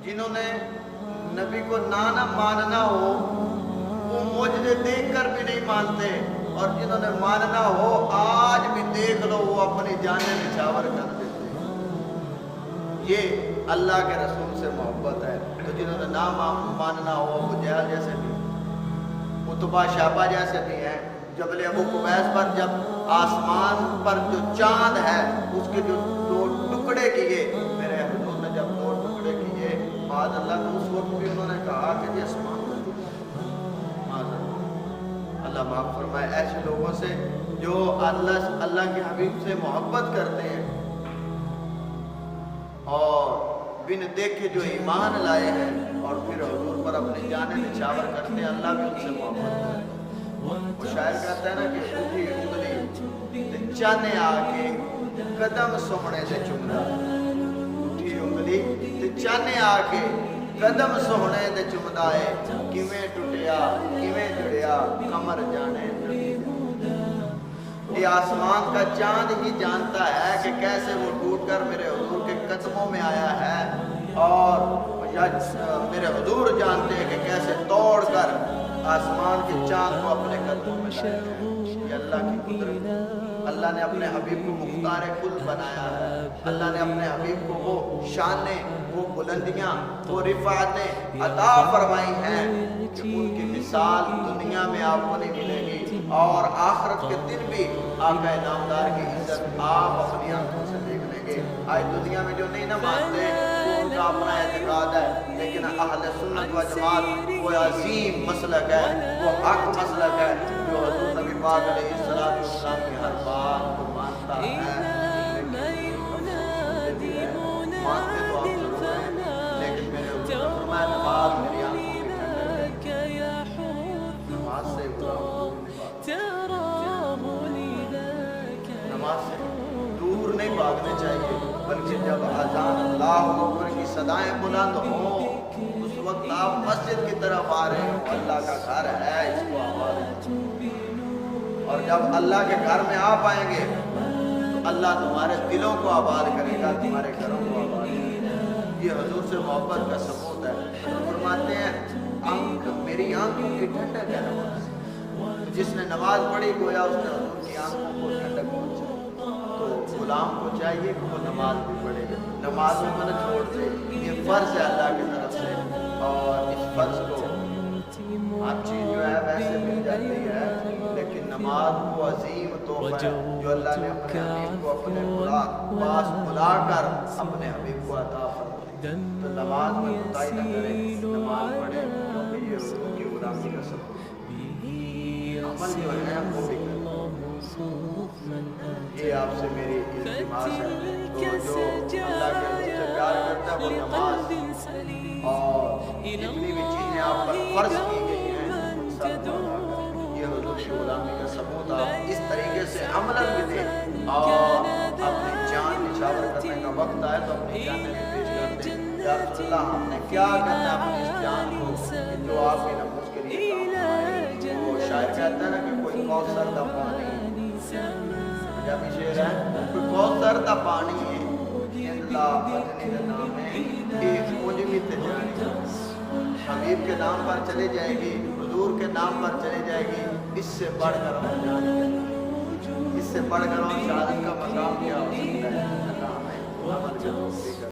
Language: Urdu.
جنہوں نے نبی کو نہ ماننا ہو وہ معجزے دیکھ کر بھی نہیں مانتے، اور جنہوں نے ماننا ہو آج بھی دیکھ لو وہ اپنی جانیں نچھاور کر دیتے ہیں۔ یہ اللہ کے رسول سے محبت ہے۔ تو جنہوں نے نہ ماننا ہو ابو جہل جیسے بھی، عتبہ شعبہ جیسے بھی ہیں، جبل ابو قبیس پر جب آسمان پر جو چاند ہے اس کے جو 2 ٹکڑے کیے، میرے حضور نے جب 2 ٹکڑے کیے، معاذ اللہ کو اس وقت بھی انہوں نے کہا کہ یہ آسمان کو معاذ اللہ معاف فرمائے ایسے لوگوں سے جو اللہ کے حبیب سے محبت کرتے ہیں اور بن دیکھے جو ایمان لائے ہیں اور پھر حضور پر اپنی جانیں نچھاور کرتے ہیں، اللہ بھی ان سے محبت کرتے ہیں۔ وہ شاعر کہتا ہے نا کہ اٹھی انگلی تے چانے آکے قدم سوہنے دے چمدا، اٹھی انگلی تے چانے آکے قدم سوہنے دے چمدا ہے، کیویں ٹوٹیا کیویں جڑیا کمر جانے۔ یہ آسمان کا چاند ہی جانتا ہے کہ کیسے وہ ٹوٹ کر میرے حضور کے قدموں میں آیا ہے، اور میرے حضور جانتے ہیں کہ کیسے توڑ کر آسمان کے چاند کو اپنے قدموں میں لایا ہے۔ یہ اللہ کی قدرت ہے۔ اللہ نے اپنے حبیب کو مختار کل بنایا ہے۔ اللہ نے اپنے حبیب کو وہ شانیں، وہ بلندیاں، وہ رفعتیں عطا فرمائی ہیں کہ ان کی مثال دنیا میں آپ کو نہیں ملے گی، اور آخرت کے دن بھی آقا نامدار کی عزت آپ اپنی آنکھوں سے دیکھ لیں گے۔ آج دنیا میں جو نہیں نہ مانتے وہ ان کا اپنا اعتقاد ہے، لیکن اہل سنت و جماعت وہ عظیم مسلک ہے، وہ حق مسلک ہے جو حضور نبی پاک علیہ السلام کی ہر بات کو مانتا ہے۔ مانتے تو آپ ضرور ہیں، لیکن میرے حضور نے فرمایا نماز میری آنکھوں کی ٹھنڈک ہے، نماز سے نماز سے دور نہیں بھاگنے چاہیے، بلکہ جب اذان اللہ اکبر کی صدائیں بلند ہوں اس وقت آپ مسجد کی طرف آ رہے ہو، اللہ کا گھر ہے، اس کو آباد کریں۔ اور جب اللہ کے گھر میں آپ آئیں گے تو اللہ تمہارے دلوں کو آباد کرے گا، تمہارے گھروں کو آباد کرے گا۔ یہ حضور سے محبت کا ثبوت ہے۔ فرماتے ہیں میری آنکھوں کی ٹھنڈک ہے نماز، جس نے نماز پڑھی گویا اس نے حضور کی آنکھوں کو ٹھنڈک پہنچائی۔ تو غلام کو چاہیے کہ وہ نماز بھی پڑھے، نماز میں نہ چھوڑ دے، یہ فرض ہے اللہ کی طرف سے، اور اس فرض کو ہر چیز جو ہے ویسے مل جاتی ہے، لیکن نماز وہ عظیم تحفہ ہے جو اللہ نے اپنے حبیب کو اپنے پاس بلا کر اپنے حبیب کو عطا فرمائی۔ تو نماز میں کوتاہی نہ کریں، نماز پڑھیں، کیونکہ یہ حضور کی غلامی کا سبب ہے۔ عمل جو ہے وہ بھی کریں۔ یہ آپ سے میری التماس ہے، تو جو اللہ کے حضور سے پیار کرتا ہے وہ نماز اور جتنی بھی چیزیں آپ پر فرض کی گئی ہیں سب کو ادا کریں۔ یہ حضور کی غلامی کا ثبوت آپ اس طریقے سے عملاً بھی دیں، اور اپنی جان نچھاور کرنے کا وقت آئے تو اپنی جانیں بھی پیش کر دیں۔ یا رسول اللہ ہم نے کیا کرنا ہے اپنی اس جان کو جو آپ کی نفس کے لیے کام آئے۔ وہ شاعر کہتا ہے نا کہ کوئی کوثر دا پانی، پنجابی شعر ہے، کوئی کوثر دا پانی ہے، اللہ بدنی دا نام ہے، ایک مجھ بھی تجانی۔ حبیب کے نام پر چلے جائے گی، حضور کے نام پر چلے جائے گی، اس سے بڑھ کر ہم جان کریں، اس سے بڑھ کر ہم شہادت کا مقام کیا ہو سکتا ہے۔ اللہ ہمیں عمل کا توفیق